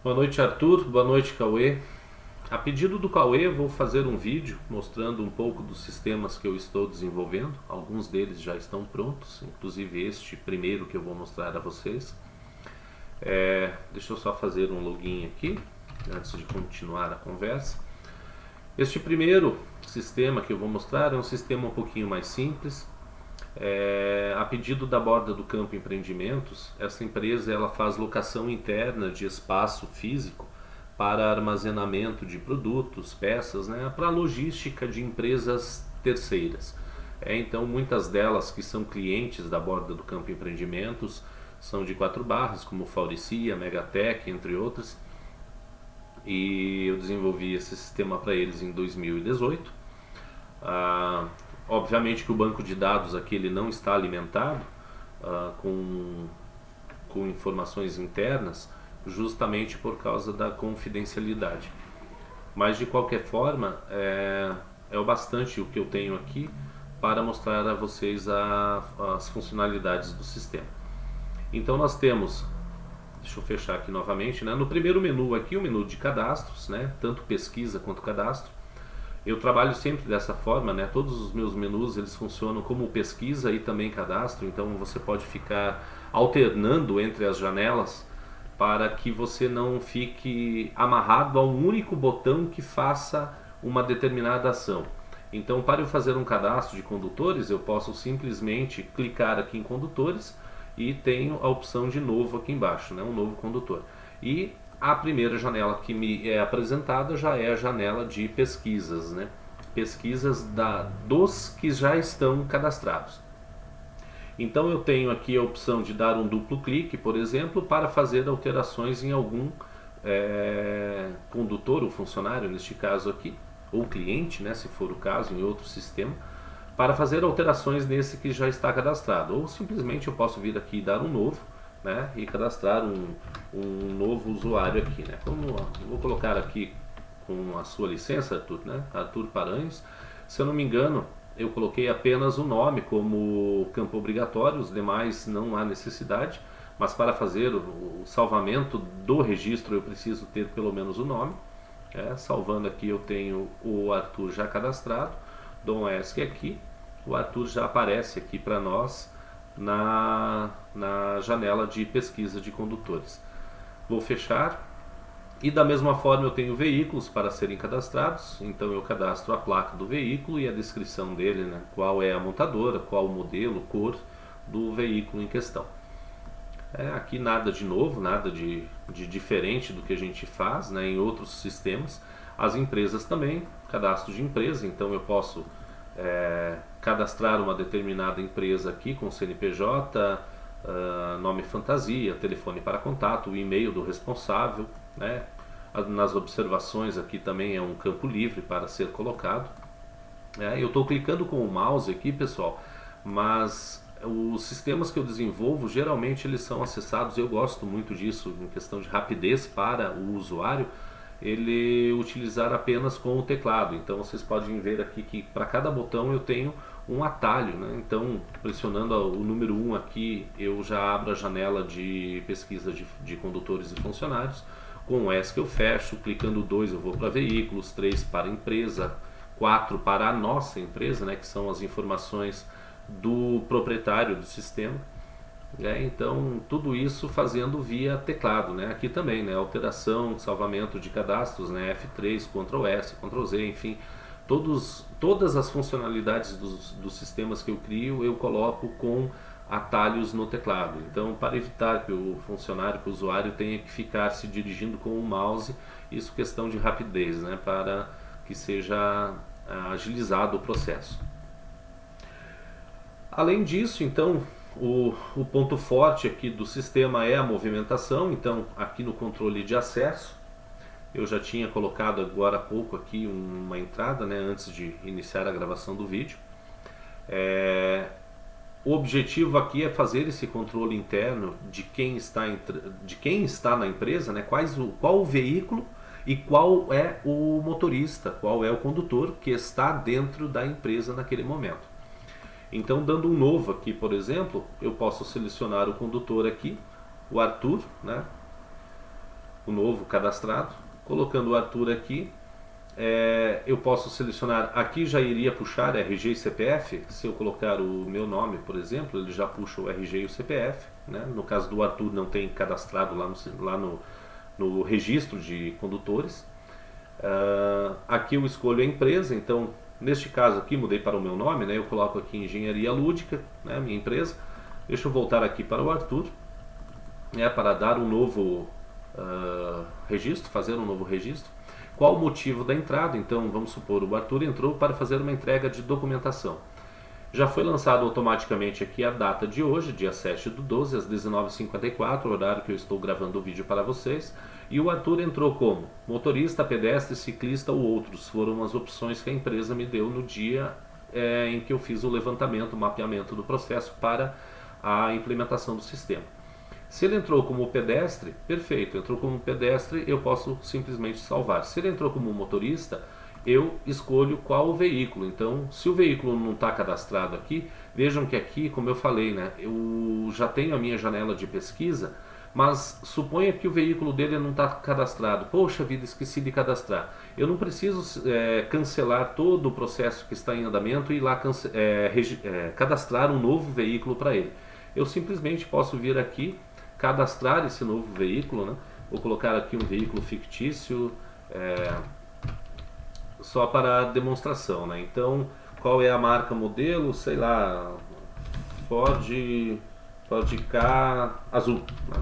Boa noite, Arthur. Boa noite, Cauê. A pedido do Cauê, vou fazer um vídeo mostrando um pouco dos sistemas que eu estou desenvolvendo. Alguns deles já estão prontos, inclusive este primeiro que eu vou mostrar a vocês. Deixa eu só fazer um login aqui, antes de continuar a conversa. Este primeiro sistema que eu vou mostrar é um sistema um pouquinho mais simples. A pedido da Borda do Campo Empreendimentos, essa empresa ela faz locação interna de espaço físico para armazenamento de produtos, peças, né, para logística de empresas terceiras. Então, muitas delas que são clientes da Borda do Campo Empreendimentos são de Quatro Barras, como Fauricia, Megatec, entre outras. E eu desenvolvi esse sistema para eles em 2018. Ah, Obviamente que o banco de dados aqui ele não está alimentado com informações internas, justamente por causa da confidencialidade. Mas de qualquer forma, é o bastante o que eu tenho aqui para mostrar a vocês as funcionalidades do sistema. Então nós temos, deixa eu fechar aqui novamente, né? No primeiro menu aqui, o menu de cadastros, né? Tanto pesquisa quanto cadastro. Eu trabalho sempre dessa forma, né? Todos os meus menus eles funcionam como pesquisa e também cadastro, então você pode ficar alternando entre as janelas para que você não fique amarrado a um único botão que faça uma determinada ação. Então, para eu fazer um cadastro de condutores, eu posso simplesmente clicar aqui em condutores e tenho a opção de novo aqui embaixo, né? Um novo condutor. E a primeira janela que me é apresentada já é a janela de pesquisas, né? Pesquisas dos que já estão cadastrados. Então eu tenho aqui a opção de dar um duplo clique, por exemplo, para fazer alterações em algum condutor ou funcionário, neste caso aqui, ou cliente, né, se for o caso, em outro sistema, para fazer alterações nesse que já está cadastrado. Ou simplesmente eu posso vir aqui e dar um novo, né, e cadastrar um novo usuário aqui, né. Vou colocar aqui com a sua licença, Arthur, né, Arthur Paranhos. Se eu não me engano, eu coloquei apenas o nome como campo obrigatório, os demais não há necessidade, mas para fazer o salvamento do registro eu preciso ter pelo menos o nome. Salvando aqui eu tenho o Arthur já cadastrado, dou um ESC aqui, o Arthur já aparece aqui para nós na janela de pesquisa de condutores. Vou fechar. E da mesma forma eu tenho veículos para serem cadastrados, então eu cadastro a placa do veículo e a descrição dele, né? Qual é a montadora, qual o modelo, cor do veículo em questão. Aqui nada de novo, nada de diferente do que a gente faz, né, em outros sistemas. As empresas também, cadastro de empresa, então eu posso cadastrar uma determinada empresa aqui com CNPJ, nome fantasia, telefone para contato, o e-mail do responsável, né? Nas observações aqui também é um campo livre para ser colocado. Eu estou clicando com o mouse aqui, pessoal, mas os sistemas que eu desenvolvo geralmente eles são acessados, eu gosto muito disso em questão de rapidez para o usuário, ele utilizar apenas com o teclado. Então vocês podem ver aqui que para cada botão eu tenho um atalho, né? Então pressionando o número 1 aqui eu já abro a janela de pesquisa de condutores e funcionários. Com o ESC eu fecho, clicando 2 eu vou para veículos, 3 para empresa, 4 para a nossa empresa, né, que são as informações do proprietário do sistema. Então tudo isso fazendo via teclado, né? Aqui também, né? Alteração, salvamento de cadastros, né? F3, Ctrl S, Ctrl Z, enfim, todas as funcionalidades dos sistemas que eu crio eu coloco com atalhos no teclado. Então, para evitar que o funcionário, que o usuário tenha que ficar se dirigindo com o mouse, isso questão de rapidez, né? Para que seja agilizado o processo. Além disso, então, o ponto forte aqui do sistema é a movimentação. Então, aqui no controle de acesso, eu já tinha colocado agora há pouco aqui uma entrada, né, antes de iniciar a gravação do vídeo. O objetivo aqui é fazer esse controle interno de quem está na empresa, né, qual o veículo e qual é o motorista, qual é o condutor que está dentro da empresa naquele momento. Então, dando um novo aqui, por exemplo, eu posso selecionar o condutor aqui, o Arthur, né? o novo cadastrado, colocando o Arthur aqui. Eu posso selecionar, aqui já iria puxar RG e CPF, se eu colocar o meu nome, por exemplo, ele já puxa o RG e o CPF, né? No caso do Arthur não tem cadastrado lá no registro de condutores. Aqui eu escolho a empresa, então neste caso aqui mudei para o meu nome, né? Eu coloco aqui Engenharia Lúdica, né? Minha empresa. Deixa eu voltar aqui para o Arthur, para dar um novo registro, fazer um novo registro. Qual o motivo da entrada? Então vamos supor, o Arthur entrou para fazer uma entrega de documentação. Já foi lançado automaticamente aqui a data de hoje, dia 7/12, às 19h54, horário que eu estou gravando o vídeo para vocês. E o Arthur entrou como motorista, pedestre, ciclista ou outros. Foram as opções que a empresa me deu no dia em que eu fiz o levantamento, o mapeamento do processo para a implementação do sistema. Se ele entrou como pedestre, perfeito, entrou como pedestre, eu posso simplesmente salvar. Se ele entrou como motorista, eu escolho qual o veículo. Então, se o veículo não está cadastrado aqui, vejam que aqui, como eu falei, né, eu já tenho a minha janela de pesquisa, mas suponha que o veículo dele não está cadastrado. Poxa vida, esqueci de cadastrar. Eu não preciso cancelar todo o processo que está em andamento e ir lá cadastrar um novo veículo para ele. Eu simplesmente posso vir aqui, cadastrar esse novo veículo, né? Vou colocar aqui um veículo fictício, só para demonstração, né? Então, qual é a marca, modelo? Sei lá, Ford Ka azul, né?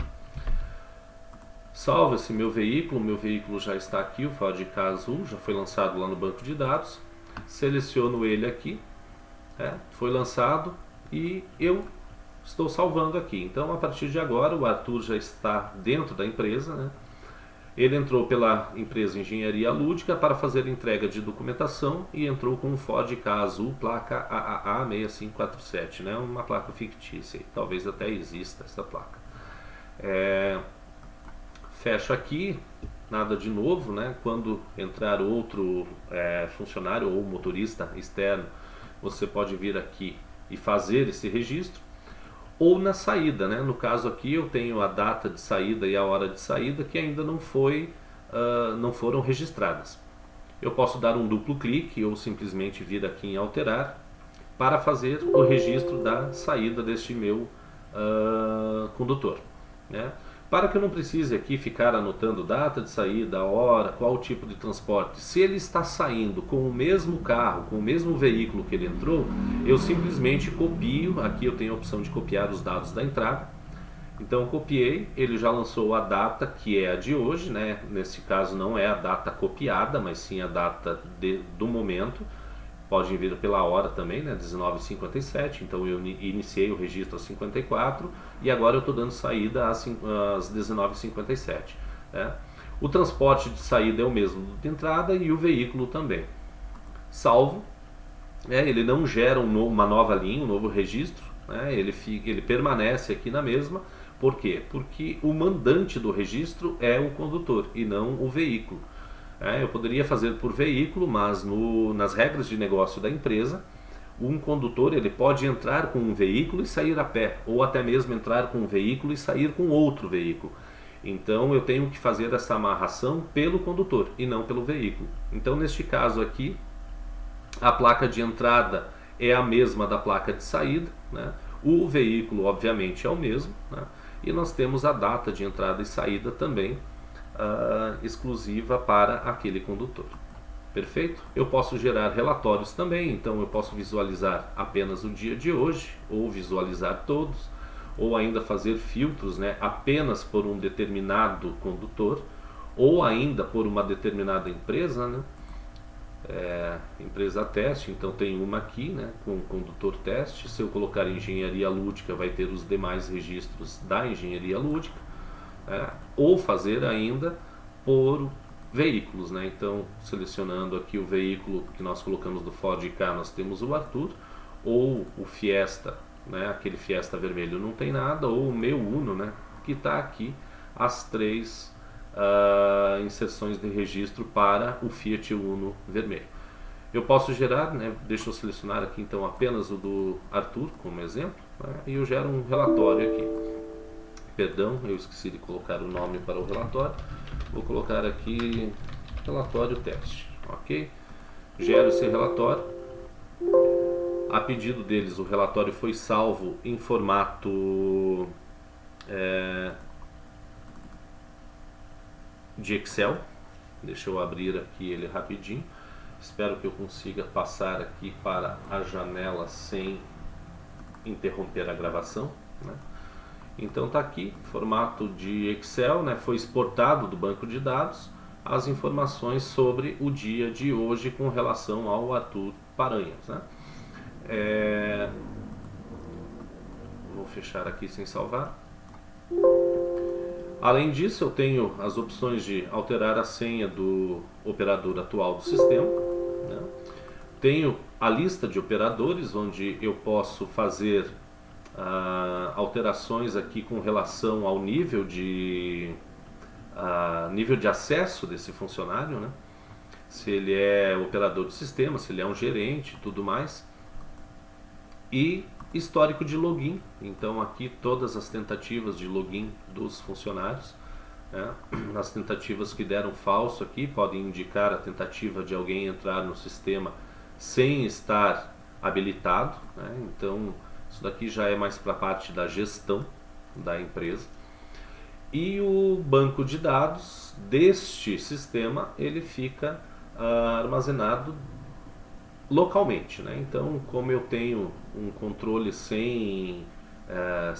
Salvo esse meu veículo já está aqui, o Ford Ka azul, já foi lançado lá no banco de dados. Seleciono ele aqui, foi lançado e eu estou salvando aqui. Então, a partir de agora, o Arthur já está dentro da empresa, né? Ele entrou pela empresa Engenharia Lúdica para fazer entrega de documentação e entrou com um Ford Ka azul, placa AAA6547, né? Uma placa fictícia, talvez até exista essa placa. Fecho aqui, nada de novo, né? Quando entrar outro funcionário ou motorista externo, você pode vir aqui e fazer esse registro. Ou na saída, né? No caso aqui eu tenho a data de saída e a hora de saída que ainda não foram registradas. Eu posso dar um duplo clique ou simplesmente vir aqui em alterar para fazer o registro da saída deste meu condutor, né? Para que eu não precise aqui ficar anotando data de saída, hora, qual o tipo de transporte. Se ele está saindo com o mesmo carro, com o mesmo veículo que ele entrou, eu simplesmente copio. Aqui eu tenho a opção de copiar os dados da entrada. Então copiei, ele já lançou a data que é a de hoje, né? Nesse caso não é a data copiada, mas sim a data do momento. Pode vir pela hora também, né? 19h57, então eu iniciei o registro às 54 e agora eu estou dando saída às 19h57. Né? O transporte de saída é o mesmo de entrada e o veículo também. Salvo, ele não gera uma nova linha, um novo registro, né? Ele permanece aqui na mesma. Por quê? Porque o mandante do registro é o condutor e não o veículo. Eu poderia fazer por veículo, mas nas regras de negócio da empresa, um condutor ele pode entrar com um veículo e sair a pé, ou até mesmo entrar com um veículo e sair com outro veículo. Então eu tenho que fazer essa amarração pelo condutor e não pelo veículo. Então neste caso aqui, a placa de entrada é a mesma da placa de saída, né? O veículo obviamente é o mesmo, né? E nós temos a data de entrada e saída também, exclusiva para aquele condutor. Perfeito? Eu posso gerar relatórios também, então eu posso visualizar apenas o dia de hoje, ou visualizar todos, ou ainda fazer filtros, né, apenas por um determinado condutor, ou ainda por uma determinada empresa, né? Empresa teste, então tem uma aqui, né, com condutor teste. Se eu colocar engenharia lúdica, vai ter os demais registros da engenharia lúdica. Ou fazer ainda por veículos, né? Então selecionando aqui o veículo que nós colocamos do Ford Ka, nós temos o Arthur, ou o Fiesta, né? Aquele Fiesta vermelho não tem nada, ou o meu Uno, né? Que está aqui as 3 inserções de registro para o Fiat Uno vermelho. Eu posso gerar, né? Deixa eu selecionar aqui então apenas o do Arthur como exemplo, né? E eu gero um relatório aqui. perdão, eu esqueci de colocar o nome para o relatório. Vou colocar aqui relatório teste, ok? Gero esse relatório. A pedido deles, o relatório foi salvo em formato de Excel. Deixa eu abrir aqui ele rapidinho. Espero que eu consiga passar aqui para a janela sem interromper a gravação, né? Então está aqui, formato de Excel, né? Foi exportado do banco de dados as informações sobre o dia de hoje com relação ao Arthur Paranhos, né? Vou fechar aqui sem salvar. Além disso, eu tenho as opções de alterar a senha do operador atual do sistema, né? Tenho a lista de operadores, onde eu posso fazer alterações aqui com relação ao nível de acesso desse funcionário, né? Se ele é operador do sistema, se ele é um gerente e tudo mais. E histórico de login, então aqui todas as tentativas de login dos funcionários, né? As tentativas que deram falso aqui podem indicar a tentativa de alguém entrar no sistema sem estar habilitado, né? Então isso daqui já é mais para a parte da gestão da empresa. E o banco de dados deste sistema, ele fica armazenado localmente, né? Então, como eu tenho um controle sem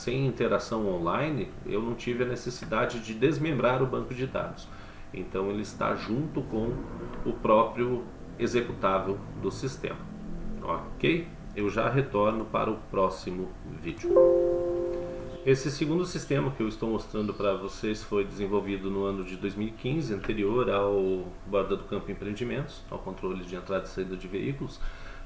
interação online, eu não tive a necessidade de desmembrar o banco de dados. Então, ele está junto com o próprio executável do sistema. Ok? Eu já retorno para o próximo vídeo. Esse segundo sistema que eu estou mostrando para vocês foi desenvolvido no ano de 2015, anterior ao Borda do Campo Empreendimentos, ao controle de entrada e saída de veículos.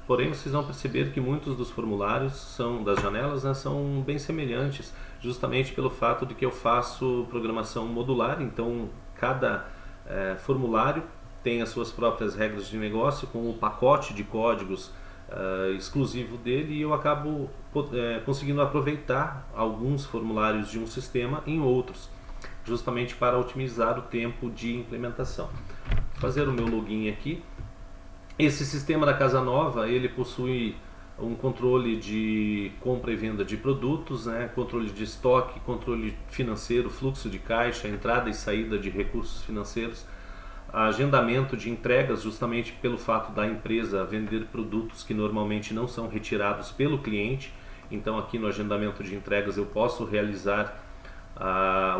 Porém, vocês vão perceber que muitos dos formulários das janelas, né, são bem semelhantes, justamente pelo fato de que eu faço programação modular. Então, cada formulário tem as suas próprias regras de negócio, com o pacote de códigos exclusivo dele, e eu acabo conseguindo aproveitar alguns formulários de um sistema em outros, justamente para otimizar o tempo de implementação. Vou fazer o meu login aqui. Esse sistema da Casa Nova, ele possui um controle de compra e venda de produtos, né? Controle de estoque, controle financeiro, fluxo de caixa, entrada e saída de recursos financeiros, agendamento de entregas, justamente pelo fato da empresa vender produtos que normalmente não são retirados pelo cliente. Então aqui no agendamento de entregas eu posso realizar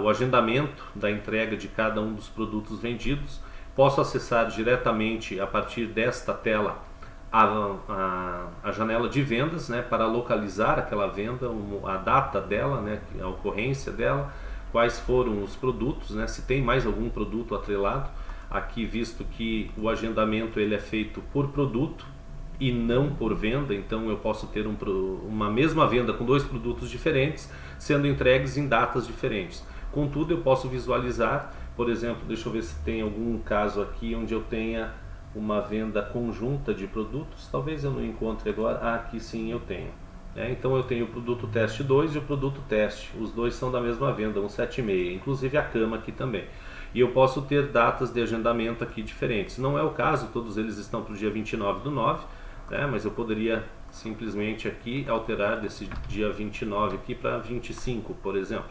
o agendamento da entrega de cada um dos produtos vendidos. Posso acessar diretamente a partir desta tela a janela de vendas, né, para localizar aquela venda, a data dela, né, a ocorrência dela, quais foram os produtos, né, se tem mais algum produto atrelado. Aqui, visto que o agendamento ele é feito por produto e não por venda, então eu posso ter uma mesma venda com dois produtos diferentes, sendo entregues em datas diferentes. Contudo, eu posso visualizar, por exemplo, deixa eu ver se tem algum caso aqui onde eu tenha uma venda conjunta de produtos. Talvez eu não encontre agora. Aqui sim eu tenho. Então eu tenho o produto teste 2 e o produto teste. Os dois são da mesma venda, 176, inclusive a cama aqui também. E eu posso ter datas de agendamento aqui diferentes. Não é o caso, todos eles estão para o dia 29/9, né? Mas eu poderia simplesmente aqui alterar desse dia 29 aqui para 25, por exemplo.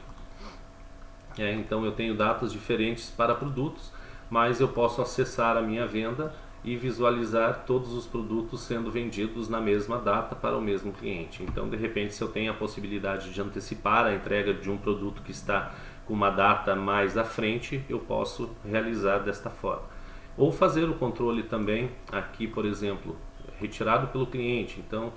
Então eu tenho datas diferentes para produtos, mas eu posso acessar a minha venda e visualizar todos os produtos sendo vendidos na mesma data para o mesmo cliente. Então, de repente, se eu tenho a possibilidade de antecipar a entrega de um produto que está com uma data mais à frente, eu posso realizar desta forma. Ou fazer o controle também aqui, por exemplo, retirado pelo cliente. Então,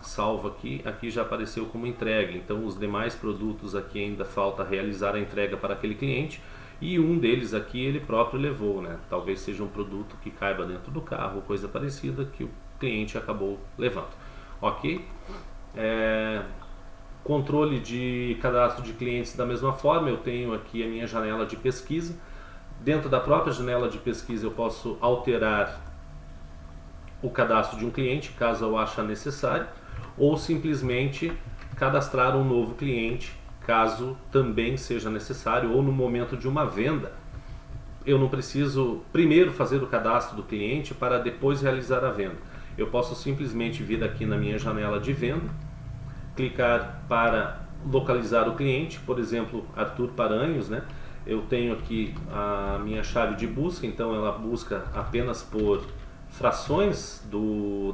salvo aqui já apareceu como entregue. Então, os demais produtos aqui ainda falta realizar a entrega para aquele cliente. E um deles aqui ele próprio levou, né? Talvez seja um produto que caiba dentro do carro, coisa parecida, que o cliente acabou levando. Ok? Controle de cadastro de clientes da mesma forma. Eu tenho aqui a minha janela de pesquisa. Dentro da própria janela de pesquisa eu posso alterar o cadastro de um cliente, caso eu ache necessário, ou simplesmente cadastrar um novo cliente, caso também seja necessário, ou no momento de uma venda, eu não preciso primeiro fazer o cadastro do cliente para depois realizar a venda. Eu posso simplesmente vir aqui na minha janela de venda, clicar para localizar o cliente, por exemplo, Arthur Paranhos, né? Eu tenho aqui a minha chave de busca, então ela busca apenas por frações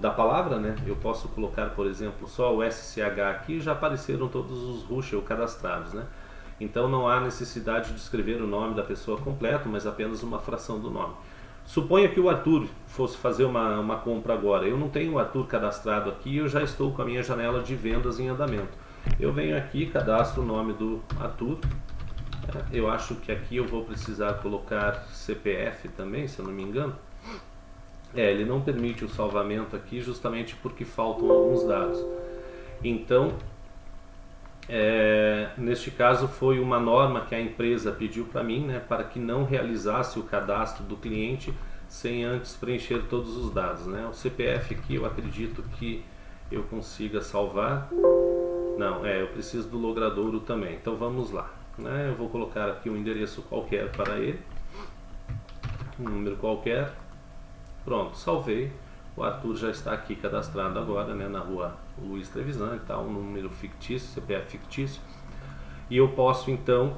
da palavra, né? Eu posso colocar, por exemplo, só o SCH aqui e já apareceram todos os Ruschel cadastrados, né? Então não há necessidade de escrever o nome da pessoa completo, mas apenas uma fração do nome. Suponha que o Arthur fosse fazer uma compra agora. Eu não tenho o Arthur cadastrado aqui, eu já estou com a minha janela de vendas em andamento. Eu venho aqui, cadastro o nome do Arthur. Eu acho que aqui eu vou precisar colocar CPF também, se eu não me engano. Ele não permite o salvamento aqui justamente porque faltam alguns dados. Então, neste caso foi uma norma que a empresa pediu para mim, né, para que não realizasse o cadastro do cliente sem antes preencher todos os dados, né? O CPF aqui eu acredito que eu consiga salvar. Não, eu preciso do logradouro também. Então vamos lá, né? Eu vou colocar aqui um endereço qualquer para ele, um número qualquer. Pronto, salvei. O Arthur já está aqui cadastrado agora, né, na rua Luiz Trevisan, tá, um número fictício, CPF fictício. E eu posso então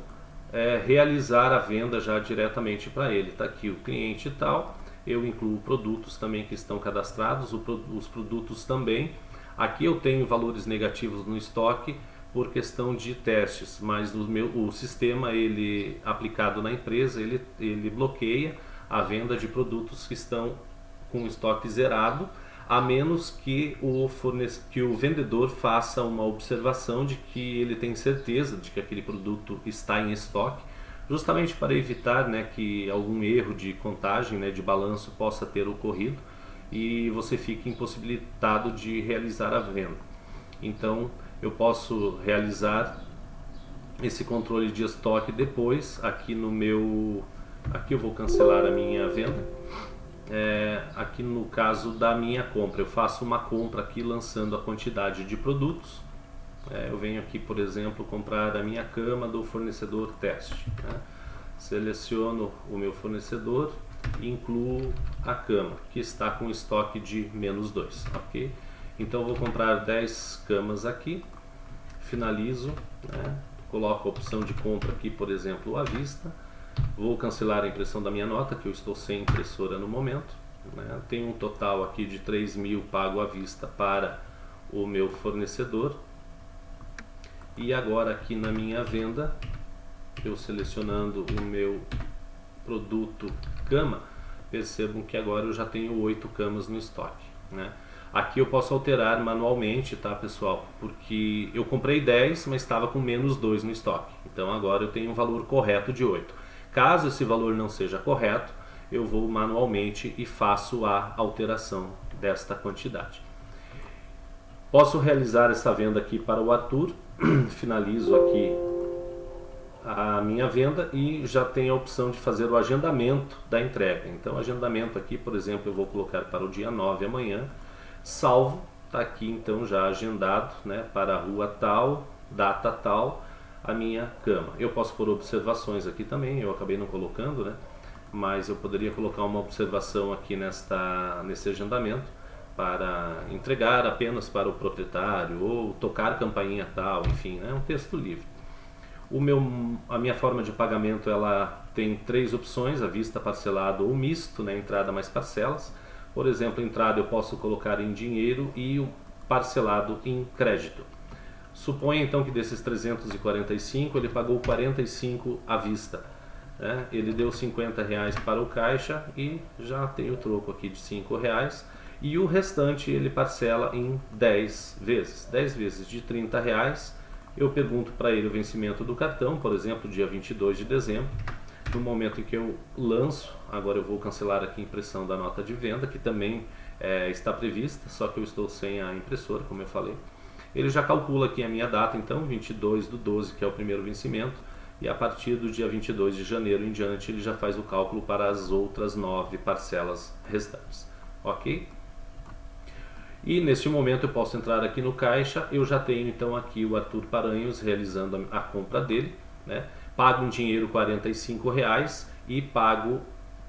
realizar a venda já diretamente para ele. Está aqui o cliente e tal. Eu incluo produtos também que estão cadastrados, os produtos também. Aqui eu tenho valores negativos no estoque por questão de testes, mas o sistema ele aplicado na empresa ele bloqueia a venda de produtos que estão com estoque zerado, a menos que o vendedor faça uma observação de que ele tem certeza de que aquele produto está em estoque, justamente para evitar, né, que algum erro de contagem, né, de balanço possa ter ocorrido e você fique impossibilitado de realizar a venda. Então eu posso realizar esse controle de estoque depois aqui aqui eu vou cancelar a minha venda. Aqui no caso da minha compra, eu faço uma compra aqui lançando a quantidade de produtos. Eu venho aqui, por exemplo, comprar a minha cama do fornecedor teste, né? Seleciono o meu fornecedor e incluo a cama que está com estoque de -2, ok? Então eu vou comprar 10 camas aqui, finalizo, né? Coloco a opção de compra aqui, por exemplo, à vista. Vou cancelar a impressão da minha nota, que eu estou sem impressora no momento, né? Tenho um total aqui de 3.000 pago à vista para o meu fornecedor. E agora aqui na minha venda, eu selecionando o meu produto cama, percebam que agora eu já tenho 8 camas no estoque, né? Aqui eu posso alterar manualmente, tá, pessoal? Porque eu comprei 10, mas estava com -2 no estoque. Então agora eu tenho um valor correto de 8. Caso esse valor não seja correto, eu vou manualmente e faço a alteração desta quantidade. Posso realizar essa venda aqui para o Arthur, finalizo aqui a minha venda e já tenho a opção de fazer o agendamento da entrega. Então, agendamento aqui, por exemplo, eu vou colocar para o dia 9 amanhã, salvo, está aqui então já agendado, né, para a rua tal, data tal, a minha cama. Eu posso pôr observações aqui também, eu acabei não colocando, né? Mas eu poderia colocar uma observação aqui nesse agendamento para entregar apenas para o proprietário ou tocar campainha tal, enfim, é um texto livre. A minha forma de pagamento ela tem 3 opções, à vista, parcelado ou misto, né? Entrada mais parcelas. Por exemplo, entrada eu posso colocar em dinheiro e o parcelado em crédito. Suponha então que desses 345 ele pagou 45 à vista, né? Ele deu R$50 para o caixa e já tem o troco aqui de R$5 e o restante ele parcela em 10 vezes. 10 vezes de R$30, eu pergunto para ele o vencimento do cartão, por exemplo, dia 22 de dezembro. No momento em que eu lanço, agora eu vou cancelar aqui a impressão da nota de venda, que também está prevista, só que eu estou sem a impressora, como eu falei. Ele já calcula aqui a minha data, então, 22/12, que é o primeiro vencimento, e a partir do dia 22 de janeiro em diante ele já faz o cálculo para as outras 9 parcelas restantes, ok? E neste momento eu posso entrar aqui no caixa, eu já tenho então aqui o Arthur Paranhos realizando a compra dele, né? Pago em dinheiro R$45 e pago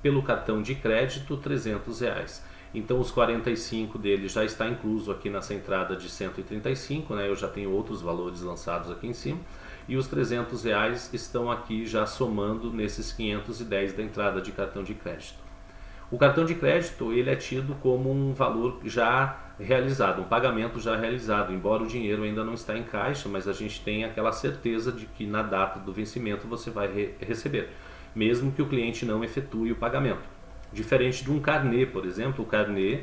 pelo cartão de crédito R$300. Então os 45 dele já está incluso aqui nessa entrada de 135, né? Eu já tenho outros valores lançados aqui em cima. E os R$300 estão aqui já somando nesses 510 da entrada de cartão de crédito. O cartão de crédito ele é tido como um valor já realizado, um pagamento já realizado, embora o dinheiro ainda não está em caixa, mas a gente tem aquela certeza de que na data do vencimento você vai receber, mesmo que o cliente não efetue o pagamento. Diferente de um carnê, por exemplo, o carnê,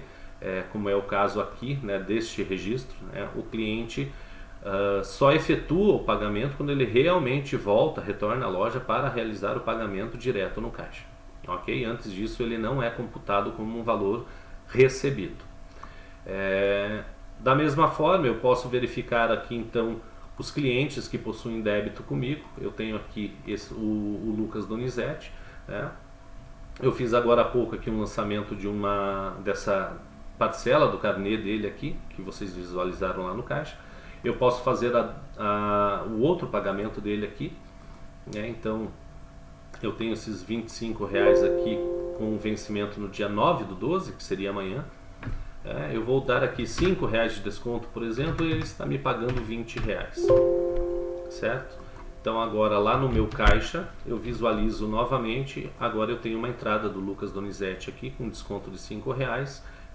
como é o caso aqui, né, deste registro, né, o cliente só efetua o pagamento quando ele realmente retorna à loja para realizar o pagamento direto no caixa. Ok? Antes disso ele não é computado como um valor recebido. Da mesma forma eu posso verificar aqui então os clientes que possuem débito comigo. Eu tenho aqui o Lucas Donizete, né? Eu fiz agora há pouco aqui um lançamento dessa parcela do carnê dele aqui, que vocês visualizaram lá no caixa. Eu posso fazer o outro pagamento dele aqui, né? Então eu tenho esses R$25 aqui com vencimento no dia 9/12, que seria amanhã. Eu vou dar aqui R$5 de desconto, por exemplo, e ele está me pagando R$20, certo? Então agora lá no meu caixa eu visualizo novamente, agora eu tenho uma entrada do Lucas Donizete aqui com desconto de R$5,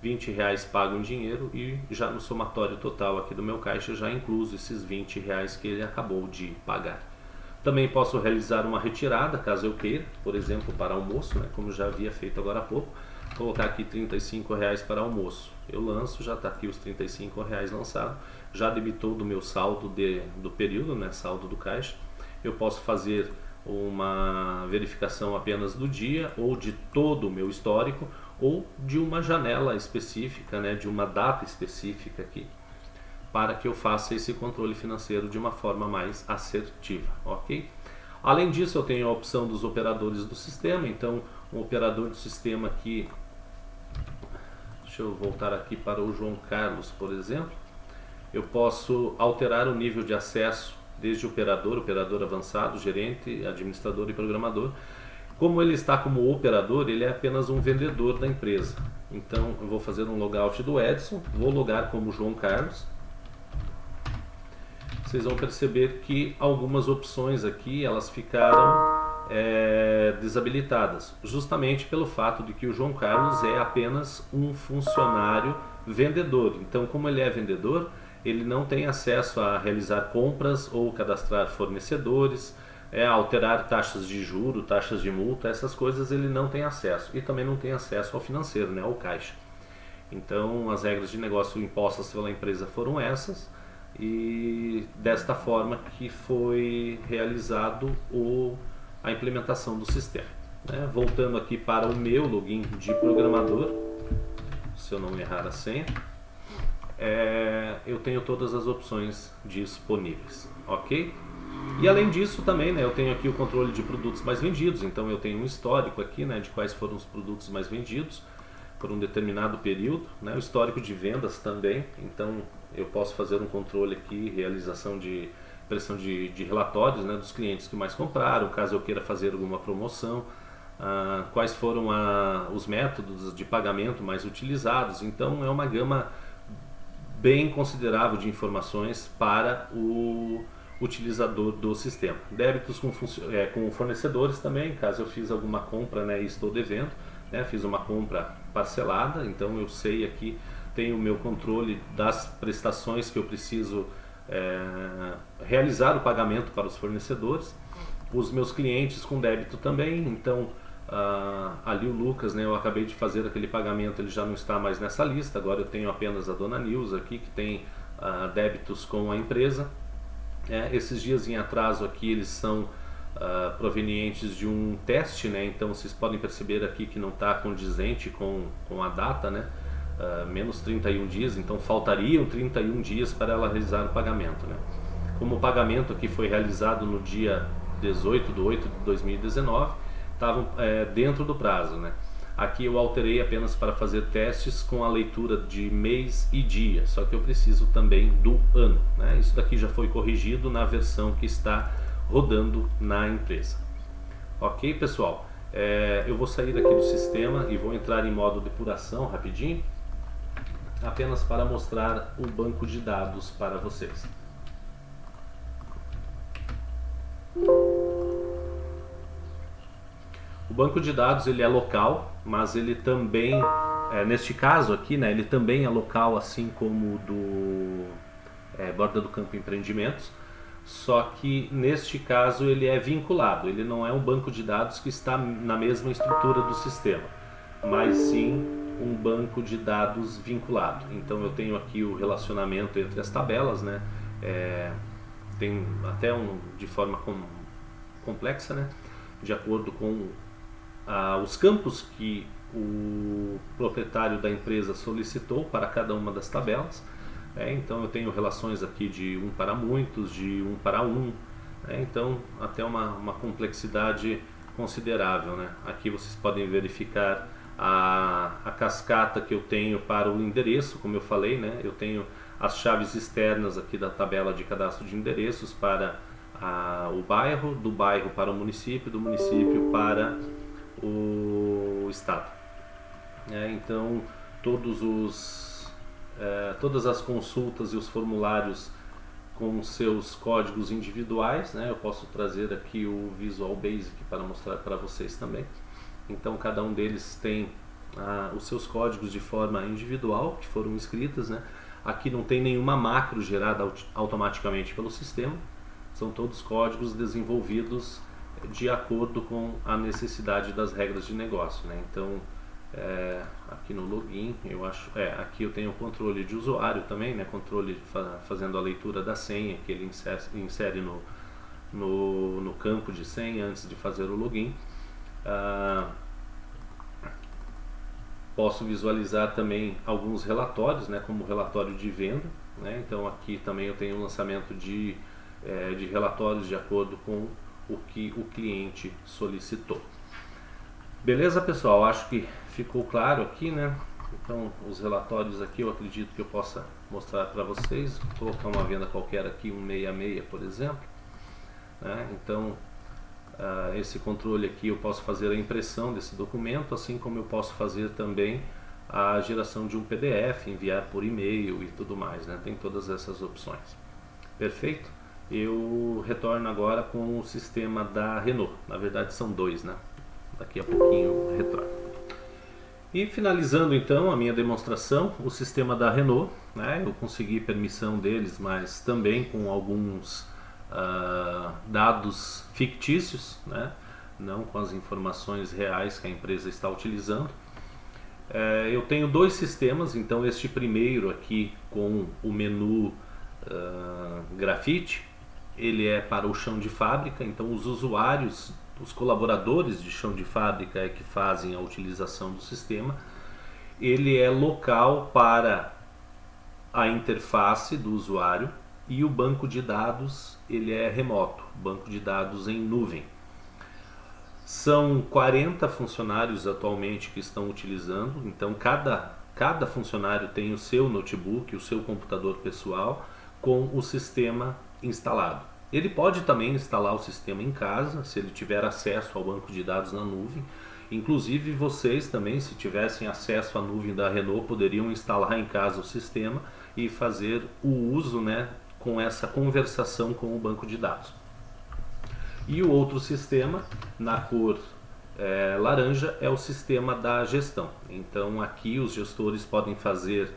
R$20 pago em dinheiro e já no somatório total aqui do meu caixa já incluso esses R$20 que ele acabou de pagar. Também posso realizar uma retirada caso eu queira, por exemplo para almoço, né, como já havia feito agora há pouco, colocar aqui R$35 para almoço. Eu lanço, já está aqui os R$35 lançado, já debitou do meu saldo do período, né, saldo do caixa. Eu posso fazer uma verificação apenas do dia ou de todo o meu histórico ou de uma janela específica, né, de uma data específica aqui, para que eu faça esse controle financeiro de uma forma mais assertiva, ok? Além disso eu tenho a opção dos operadores do sistema, então um operador do sistema aqui, deixa eu voltar aqui para o João Carlos, por exemplo, eu posso alterar o nível de acesso desde operador avançado, gerente, administrador e programador. Como ele está como operador, ele é apenas um vendedor da empresa. Então eu vou fazer um logout do Edson, vou logar como João Carlos. Vocês vão perceber que algumas opções aqui elas ficaram desabilitadas, justamente pelo fato de que o João Carlos é apenas um funcionário vendedor. Então como ele é vendedor, ele não tem acesso a realizar compras ou cadastrar fornecedores, alterar taxas de juro, taxas de multa, essas coisas ele não tem acesso. E também não tem acesso ao financeiro, né, ao caixa. Então as regras de negócio impostas pela empresa foram essas, e desta forma que foi realizado a implementação do sistema. Né? Voltando aqui para o meu login de programador, se eu não errar a senha, eu tenho todas as opções disponíveis, ok? E além disso também, né, eu tenho aqui o controle de produtos mais vendidos, então eu tenho um histórico aqui, né, de quais foram os produtos mais vendidos por um determinado período, né, o histórico de vendas também, então eu posso fazer um controle aqui, realização de impressão de relatórios, né, dos clientes que mais compraram, caso eu queira fazer alguma promoção, quais foram os métodos de pagamento mais utilizados. Então é uma gama bem considerável de informações para o utilizador do sistema. Débitos com fornecedores também, caso eu fiz alguma compra, né, e estou devendo, né, fiz uma compra parcelada, então eu sei aqui, tenho o meu controle das prestações que eu preciso realizar o pagamento para os fornecedores. Os meus clientes com débito também, então ali o Lucas, né, eu acabei de fazer aquele pagamento, ele já não está mais nessa lista, agora eu tenho apenas a Dona Nilza aqui, que tem débitos com a empresa. Esses dias em atraso aqui eles são provenientes de um teste, né, então vocês podem perceber aqui que não está condizente com a data, né, menos 31 dias, então faltariam 31 dias para ela realizar o pagamento, né. Como o pagamento aqui foi realizado no dia 18/8/2019, estavam dentro do prazo, né. Aqui eu alterei apenas para fazer testes com a leitura de mês e dia, só que eu preciso também do ano, né? Isso daqui já foi corrigido na versão que está rodando na empresa. Ok, pessoal? Eu vou sair aqui do sistema e vou entrar em modo depuração rapidinho, apenas para mostrar o banco de dados para vocês. O banco de dados ele é local, mas ele também, neste caso aqui, né, ele também é local, assim como o do Borda do Campo Empreendimentos, só que neste caso ele é vinculado, ele não é um banco de dados que está na mesma estrutura do sistema, mas sim um banco de dados vinculado. Então eu tenho aqui o relacionamento entre as tabelas, né, tem até de forma complexa, né, de acordo com os campos que o proprietário da empresa solicitou para cada uma das tabelas. Então eu tenho relações aqui de 1 para muitos, de 1 para 1, então até uma complexidade considerável, né? Aqui vocês podem verificar a cascata que eu tenho para o endereço, como eu falei, né? Eu tenho as chaves externas aqui da tabela de cadastro de endereços para o bairro, do bairro para o município, do município para o estado. Então todas as consultas e os formulários com seus códigos individuais, né? Eu posso trazer aqui o Visual Basic para mostrar para vocês também. Então cada um deles tem os seus códigos de forma individual que foram escritas, né? Aqui não tem nenhuma macro gerada automaticamente pelo sistema, são todos códigos desenvolvidos de acordo com a necessidade das regras de negócio, né? Então aqui no login eu acho, aqui eu tenho o controle de usuário também, né? Controle fazendo a leitura da senha que ele insere no campo de senha antes de fazer o login. Posso visualizar também alguns relatórios, né? Como o relatório de venda, né? Então aqui também eu tenho o lançamento de relatórios de acordo com o que o cliente solicitou. Beleza, pessoal? Acho que ficou claro aqui, né? Então os relatórios aqui eu acredito que eu possa mostrar para vocês. Vou colocar uma venda qualquer aqui, 166, por exemplo, né? Então esse controle aqui eu posso fazer a impressão desse documento, assim como eu posso fazer também a geração de um PDF, enviar por e-mail e tudo mais, né? Tem todas essas opções. Perfeito? Eu retorno agora com o sistema da Renault. Na verdade são dois, né? Daqui a pouquinho eu retorno. E finalizando então a minha demonstração, o sistema da Renault, né? Eu consegui permissão deles, mas também com alguns dados fictícios, né? Não com as informações reais que a empresa está utilizando. Eu tenho dois sistemas, então este primeiro aqui com o menu grafite, ele é para o chão de fábrica, então os usuários, os colaboradores de chão de fábrica é que fazem a utilização do sistema. Ele é local para a interface do usuário e o banco de dados ele é remoto, banco de dados em nuvem. São 40 funcionários atualmente que estão utilizando, então cada funcionário tem o seu notebook, o seu computador pessoal com o sistema instalado. Ele pode também instalar o sistema em casa, se ele tiver acesso ao banco de dados na nuvem. Inclusive vocês também, se tivessem acesso à nuvem da Renault, poderiam instalar em casa o sistema e fazer o uso, né, com essa conversação com o banco de dados. E o outro sistema, na cor laranja, é o sistema da gestão. Então aqui os gestores podem fazer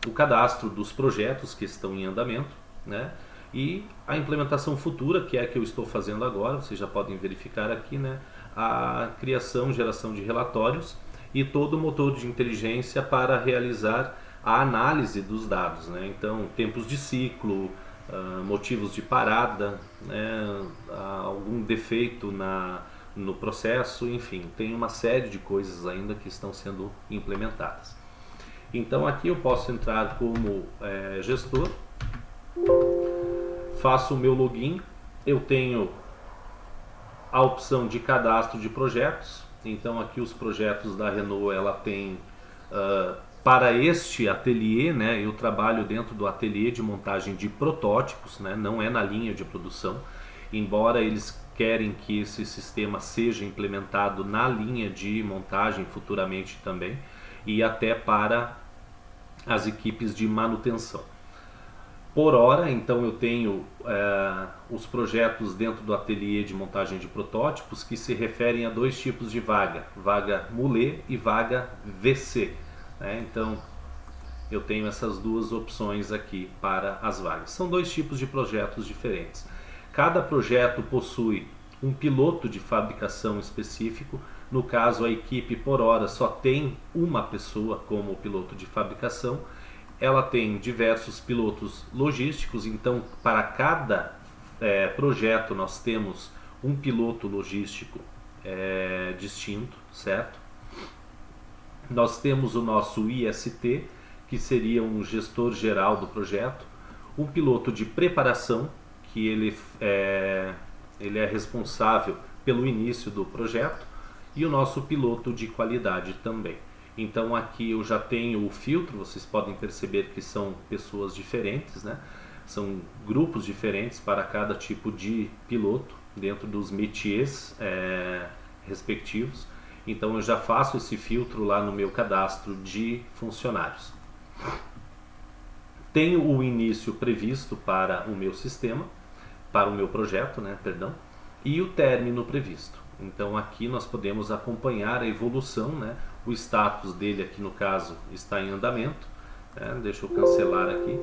o cadastro dos projetos que estão em andamento, né? E a implementação futura, que é a que eu estou fazendo agora, vocês já podem verificar aqui, né? A criação, geração de relatórios e todo o motor de inteligência para realizar a análise dos dados, né? Então, tempos de ciclo, motivos de parada, né? Algum defeito no processo, enfim, tem uma série de coisas ainda que estão sendo implementadas. Então aqui eu posso entrar como gestor, faço o meu login, eu tenho a opção de cadastro de projetos, Então aqui os projetos da Renault, ela tem para este ateliê, né, eu trabalho dentro do ateliê de montagem de protótipos, né, não é na linha de produção, embora eles querem que esse sistema seja implementado na linha de montagem futuramente também, e até para as equipes de manutenção. Por hora, então, eu tenho os projetos dentro do ateliê de montagem de protótipos que se referem a dois tipos de vaga, vaga Mulê e vaga VC, né? Então, eu tenho essas duas opções aqui para as vagas. São dois tipos de projetos diferentes. Cada projeto possui um piloto de fabricação específico. No caso, a equipe por hora só tem uma pessoa como piloto de fabricação. Ela tem diversos pilotos logísticos, então para cada projeto nós temos um piloto logístico distinto, certo? Nós temos o nosso IST, que seria um gestor geral do projeto, um piloto de preparação, que ele é responsável pelo início do projeto, e o nosso piloto de qualidade também. Então aqui eu já tenho o filtro, vocês podem perceber que são pessoas diferentes, né? São grupos diferentes para cada tipo de piloto dentro dos métiers respectivos. Então eu já faço esse filtro lá no meu cadastro de funcionários. Tenho o início previsto para o meu sistema, para o meu projeto, né? Perdão, e o término previsto. Então aqui nós podemos acompanhar a evolução, né? O status dele aqui no caso está em andamento, né? Deixa eu cancelar aqui.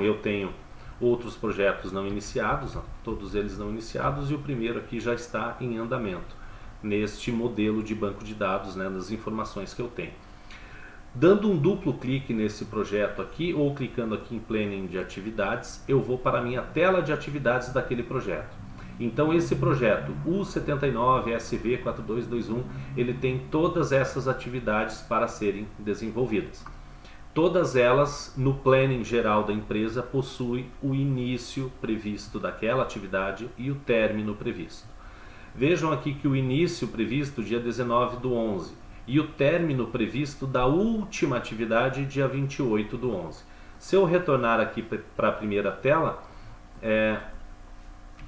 Eu tenho outros projetos não iniciados, ó, todos eles não iniciados, e o primeiro aqui já está em andamento neste modelo de banco de dados, né? Das informações que eu tenho. Dando um duplo clique nesse projeto aqui, ou clicando aqui em Planning de atividades, eu vou para a minha tela de atividades daquele projeto. Então esse projeto, o 79 SV4221, ele tem todas essas atividades para serem desenvolvidas. Todas elas, no planning geral da empresa, possuem o início previsto daquela atividade e o término previsto. Vejam aqui que o início previsto, dia 19/11, e o término previsto da última atividade, dia 28/11. Se eu retornar aqui para a primeira tela,